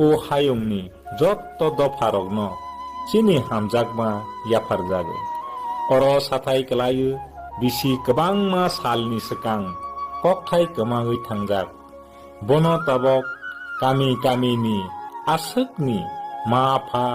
O hayungni jotto dofarokno chini hamjakma yafarjago oro sathai kelayu bisi kwbangma salni swkang kokthai kwmagui thangjak bono tabok kami kamini aswkni ma pha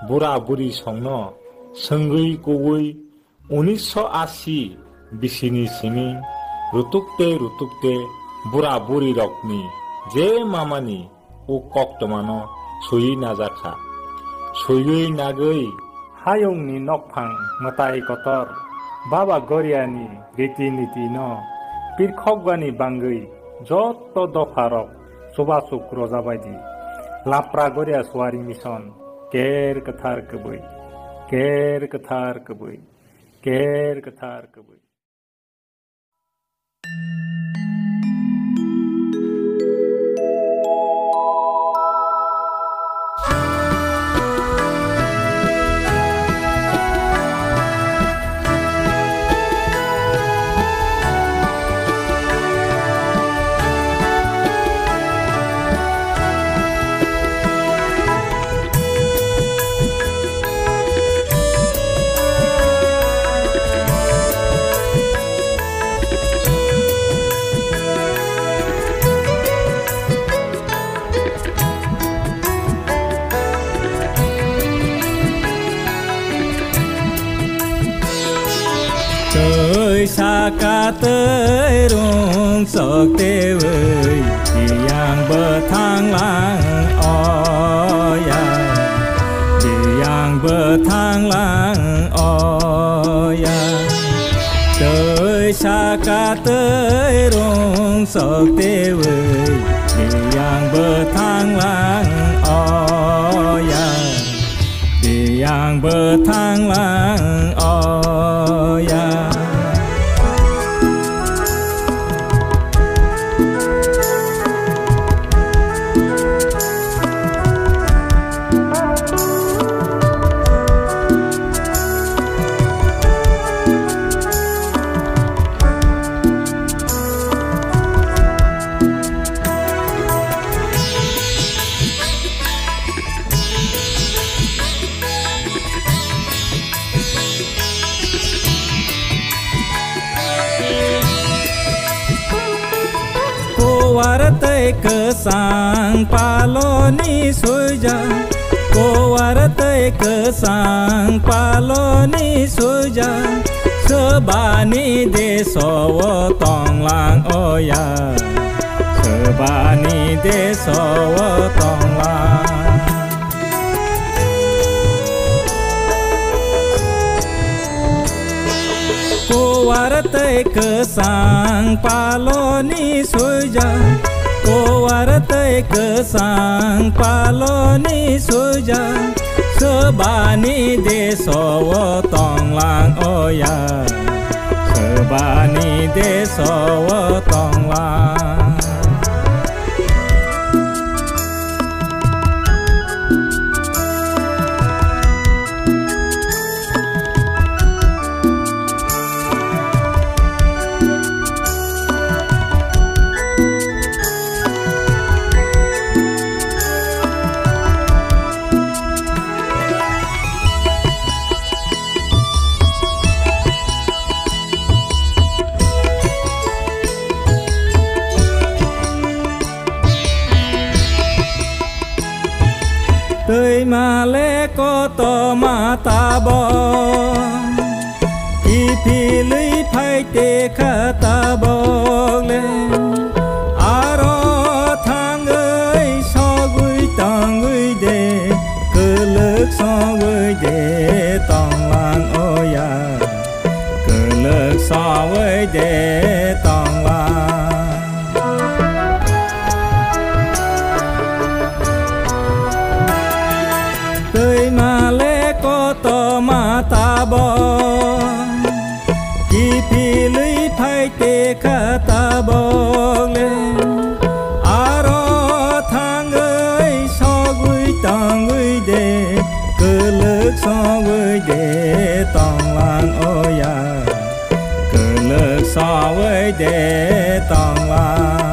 bura buri songno sengui kugui 1980 bisini sini rutukte bura buri rokni je mamani o koktomano sui najaka sui nagui hayungni nokphang matai kotor baba goriani riti niti no pirkhokbani bangui jotto dofarok subasuk rojabaidi lapra goria swari mission ker kathar kubui ker kathar kubui ker kathar kubui Saka tới rung sọc tê vơi yang bờ thang lang oya yang bờ thang lang oya tới saka tới rung sọc tê vơi yang bờ thang lang oya yang bờ thang lang oya Wartai kesang paloni suja ko wartai kesang paloni suja sebani deso tong lang oya sebani deso tong lang ko wartai kesang paloni suja ko wartai kesang paloni suja sebani deso tong lang oya sebani deso tong lang Tơi mà lẽ có to mà ta bỏ Ý phì lưới phải tê khá ta bỏ lên À rõ thang ơi so gửi tòng gửi đề Cứ lực so gửi đề tòng làng ôi à Cứ lực so gửi đề tòng làng khơi mà lẽ có tò mà ta bò kỳ phi lưới phai tê khá ta bò lên à rô thang ơi so gửi tòng gửi đề cơ lực so gửi đề tòng làng ôi à cơ lực so với đề tòng làng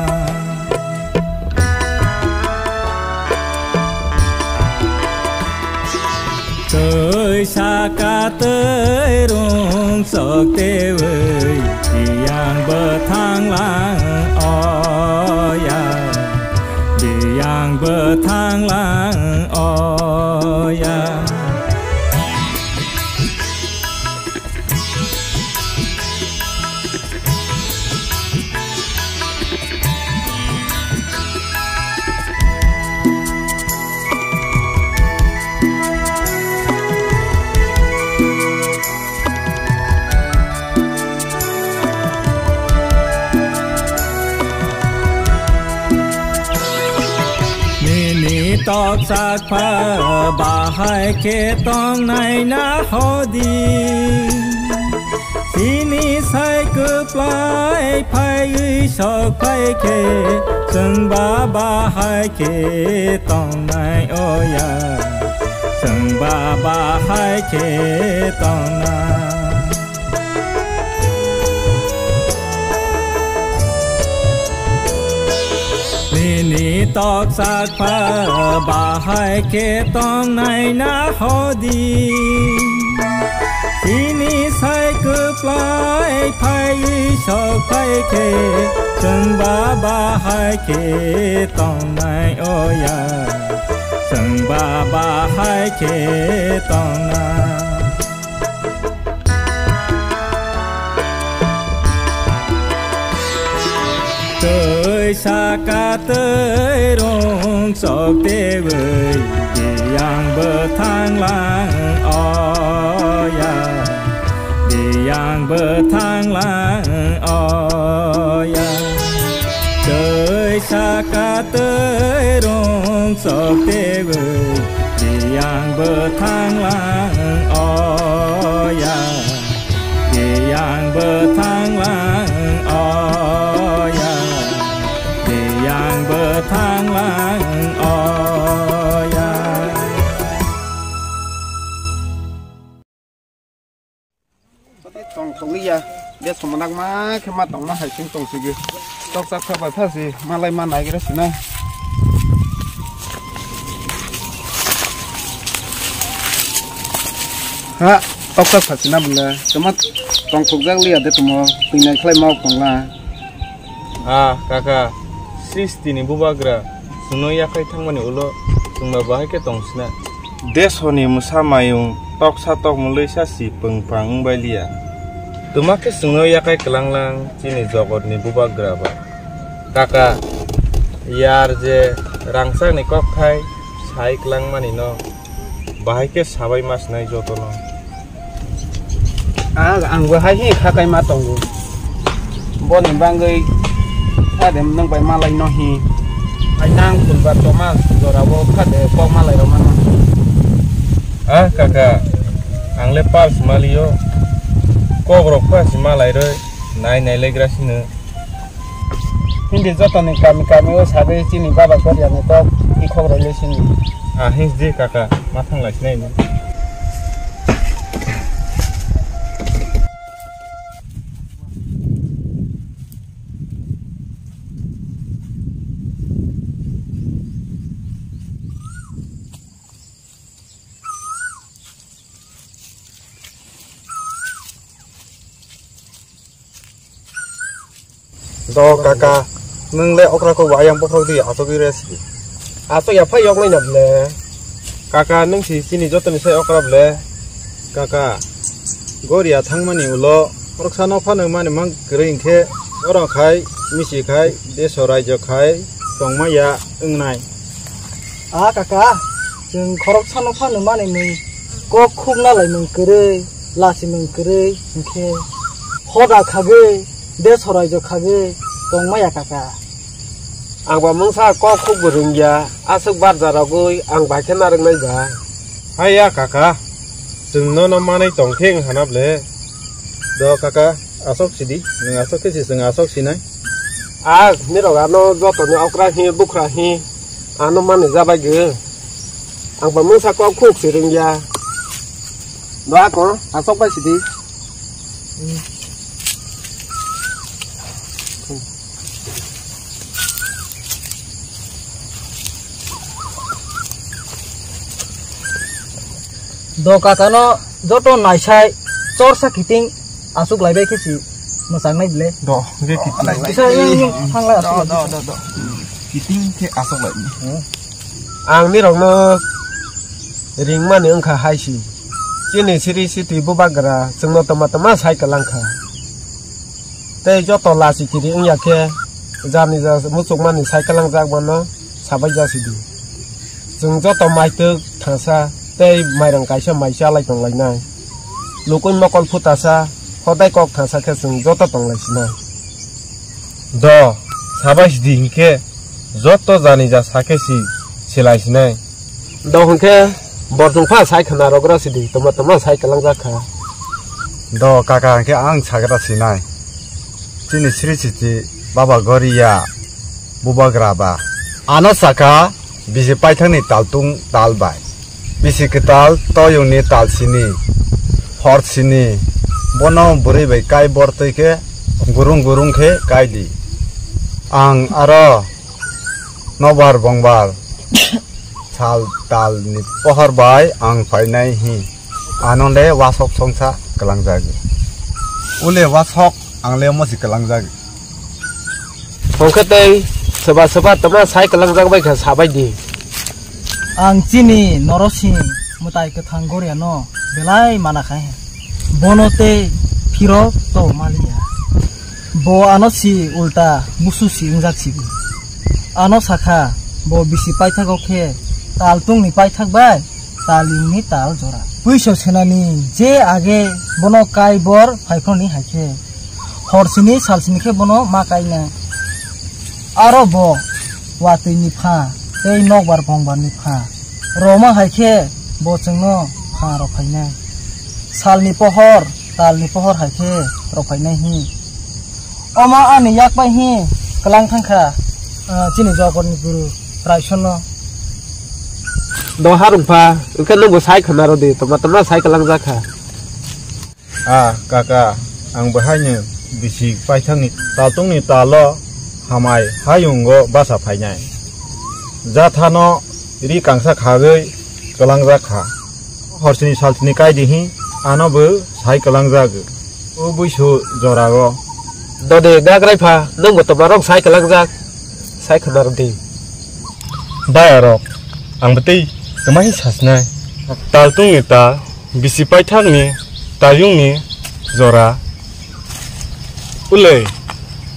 tới xa ca tới rung sọc tê vơi đi yang bờ thang làng ôi à đi yang bờ thang làng ôi à tóc sắc phá bà hai kê tông này na ho đi sini sai cơ plai phai ơi sọc phai kê sừng bà hai kê tông này ôi à sừng bà hai kê tông này ni tóc sắc phá bà hai kê tông này na ho đi sini sai cơ plai phai sọc phai kê sừng bà hai kê tông này ôi à sừng bà hai kê tông này tới xa ca tới rung sọc tê vơi đi yang bờ thang làng ôi à đi yang bờ thang làng ôi à tới xa ca tới rung sọc tê vơi đi yang bờ thang làng ôi à đi yang bờ thang làng ôi à yang bờ thang làng ôi à tông thùng đi à để xong mà nặng má khi mà tông nó hay sinh tông gì tóc sắc phải phải phát gì mà lại mà này cái đó xí này ha tóc sắc phải xí nào là cái mắt tông thùng rác liệt để tụi nó từ này khai mau còn là à kakak Sistini bubagra suno yakai thangmani ulo tungma bahai ke tongsna deshoni musamayung tok sa tok mulai sa si pengpang balia tumake suno yakai kelanglang chini jogotni bubagra ba kaka yar je rangsang ni kok khai sai kelangmani no bahai ke sabai mas nai jotono ang bahai hi khakai ma tongu boni bangai ada nang bai malai no hi ai nang pun ba Thomas dorabo khade pok malai ro mana kakak ang le pals malio kogrok pas malai re nai nai legra sine hindi jota ni kami o sabe chini baba kor ya ne to i khogro le sini hins de kakak mathang lai sinai ni do kaka nung le okra ko wayang pokro di aso gi resi aso ya phai yok lai nap le kaka nung si sini joton sai okra ble kaka goria thangmani ulo roksano phanu mani mang green khe ora khai misi khai deso raijo khai tongmaya ungnai kaka jeng khorok sano phanu mani mung ko khum na lai mung kre lasi mung kre khe hoda khage deso raijo khage tongmaya kaka ang ba mungsa ko khub burung ya asuk bar jaragoi ang ba khena rang nai ba Aya kaka, sungno no manai tongkheng hanap le. Do kaka asok sidi, nang asok ke sing asok sinai. Ni ro ano joto ni okra hi bukra hi. Ano mane jabai ge. Ang pamung sa ko khuk siring ya. Do ako asok ba sidi. Do kakano joto naisai chorsa kiting asuk laibai kesi mosang nai bile Do ge kiting. bisa yang hanglai asuk Do. Kiting ke asok lai. Ang ni ro no ring mane angkha haisi. Chini siri siti bubagra sungno tama sai kalangkha. Te joto lasi kiri ang yakhe jani ja musuk mane sai kalang jak bono sabai ja sidi. Jung joto mai tu thasa tei mairang kaisa maisa lai tong lai nai lukun mokol futasa hodai kok thasa khe jung joto tong lai sinai Do sabai sidi hingke joto jani ja sakesi silai sinai. do hungke borjung pha sai khana rogra sidi tama sai kalang jak kha Do kaka hingke ang sagra sinai. Chini sri chiti baba goriya bubagra ba. Ano saka bisi paithangni taltung talbai. Bisi ketal toyungni tal sini hor sini bono buri bai kai bortoi ke gurung ke kai di ang aro nobar bongbar sal tal ni pohar bai ang fainai hi anonde wasok songsa kalangjagi ule wasok angle mosi kalangjagi hungke tei seba tama sai kalang jak bai kha sabai di ang chini norosi mutai ke thanggor ya no belai mana khai bonote phiro to malia bo anosi ulta musu si ingjak si ano sakha bo bisi paithak okhe taltung ni paithak bai taling ni tal jora puiso senani je age bono kai bor phaikon ni haikhe horsini salsini khe bono ma kai na aro bo watui ni pha tei nokbar bongbar ni pha roma haikhe bo chungno pha ro phainai salni pohor talni pohor haikhe ro phainai hi oma ani yak bai hi kalang thangkha chini jokor ni guru raisono do harung pha hungke nungbo sai khana ro di tama sai kalang jak kha Kaka ang bahanya bisi paithangni taltungni talo hamai hayungo basa phainai. Jathano ri kangsa khagoi kalangjak kha horsini saltini kaidihi anobo sai kalangjak o buisu jorago do de gagrai pha nungbo tama rok sai kalang jak sai khana ro di bayarok ang betei kemai sasnai taltungni ta bisi paithangni tayungni jora ule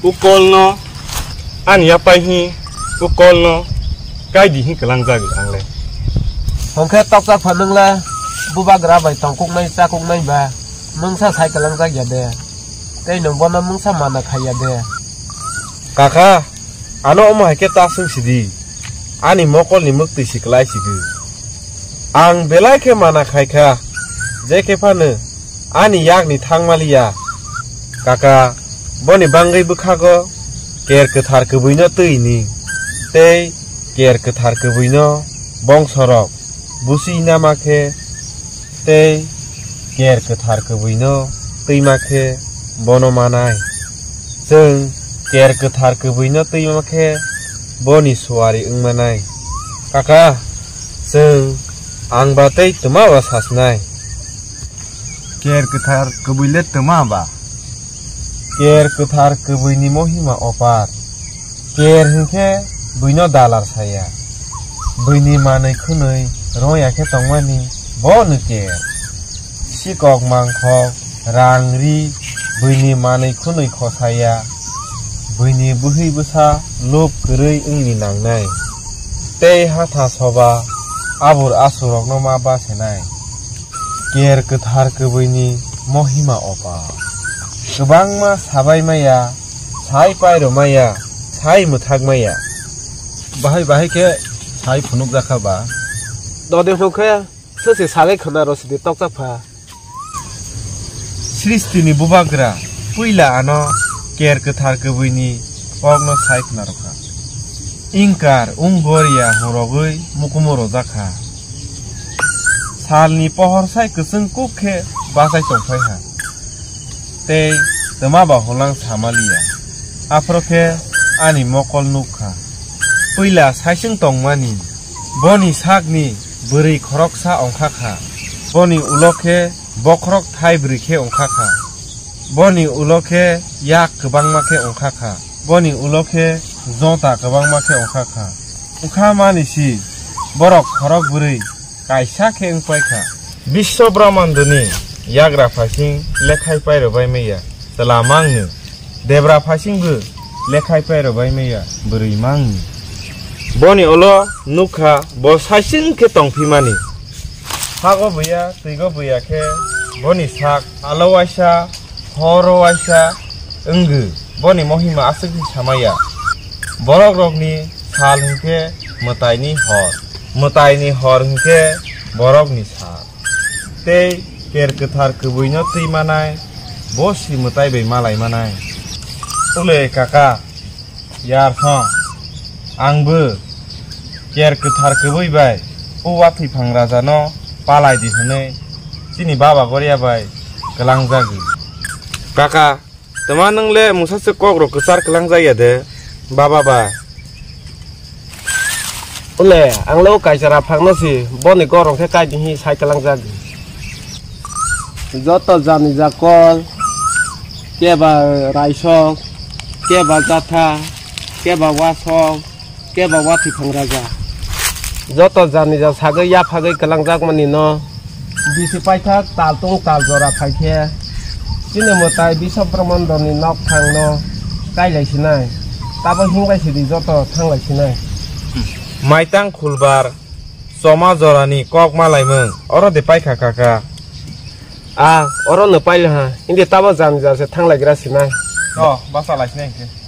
ukolno an yapaihi ukolno kaidihi kalangjak angle hungke tok jak pha nungla bubagra bai tongkuk nai chakuk nai ba mungsa sai kalang jak ya de tei nungbo na mungsa mana khaya de Kaka ano omo hake tasung sidi ani mokol ni mukti siklai sigi ang belai ke mana khaika je ke phane ani yak ni thangmalia Kaka boni bangai bukhago ker kethar kebuino tuini tei ker kethar kebuino bongsorok busi namakhe tei ker kethar kebuino tuimakhe bono manai jeng ker kethar kebuino tuimakhe boni suari ungmanai Kaka jeng ang batei tuma wa sasnai ker kethar kebuile tema ba ker kethar kebuini mohima opar ker hingke buino dalar saya buini manai khunui roya khe tongmani bonu ker sikok mangkhok rangri buini manai khunui khosaya buini buhi busa lob koroi ungni nangnai tei hatha soba abur asurok no ma basenai ker kethar kebuini mohima opar Kebangma sabai maya, sai pairo maya, sai muthak maya. bahai ke sai phunuk jakha ba do de hungke sese sagai khona rosidi tokchapha Sristini bubagra puila ano ker kethar kebuini pogno sai khna rokha ingkar unggoria horogoi mukumoro jakha salni pohor sai kusung kukhe basai tongphai ha tei tama ba holang samalia afroke ani mokol nukha puila saising tongmani boni sakni buri khoroksa ongkhakha boni ulokhe bokrok thai brikhe ongkhakha boni ulokhe yak kwbangmakhe ongkhakha boni ulokhe jota kwbangmakhe ongkhakha ongkha manisi borok khorok buri kaisa khe ongpaikha biswa brahmandoni yagra phasing lekhai pairobai meya talamangni debra phasingbu lekhai pairobai meya buri mangni boni ulo nukha bo saising khe tongphimani sago buya teigo buya khe boni sak alowaisa horowaisa enggu boni mohima asukni samaya borok rokni sal hingke mataini hor hingke borokni sal tei ker kethar kebuino tui manai bosi mutai bai malai manai ule kaka yar thong angbo ker kethar kebui bai uwa thifang raja no palai di hone chini baba goria bai kelang jagi kaka tama nangle musase kokro kesar kelang jaya de baba bai ule anglo kaisara phangnosi boni gorong khe kai dihi sai kelang jagi joto jani jakol keba raisok keba jatha keba wasok keba wati phangraja joto jani ja sagai ya phagai kelangjak mani no bisi paithak taltung taljora phaikhe chini motai biswa brahmandoni nok thang no kailai sinai tabo hingbai sidi joto thanglai sinai maitang khulbar soma jorani kok malaimung oro de paikha kaka oro no paile ha indi tabo jani ja se thanglai gra sinai basa laisne ke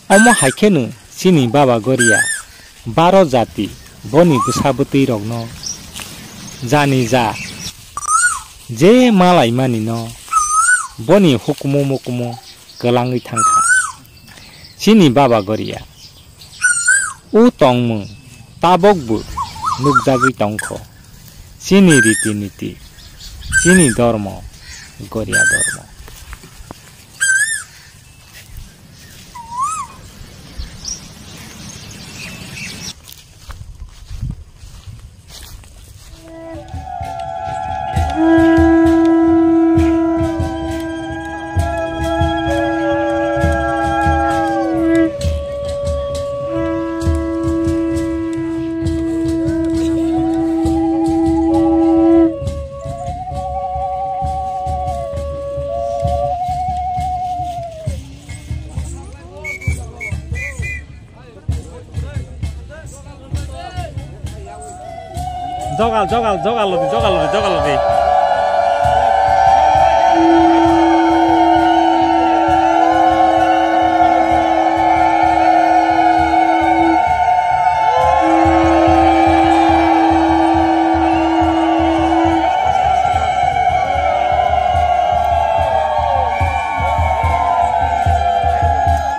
Omo haikenu chini baba goria 12 jati boni bwsabutui rokno jani ja je malai mani no boni hukumu mukumu kelangui thangkha chini baba goria u tongmung tabokbu nukjagui tongkho chini riti niti chini dharma goria dharma jogal lodi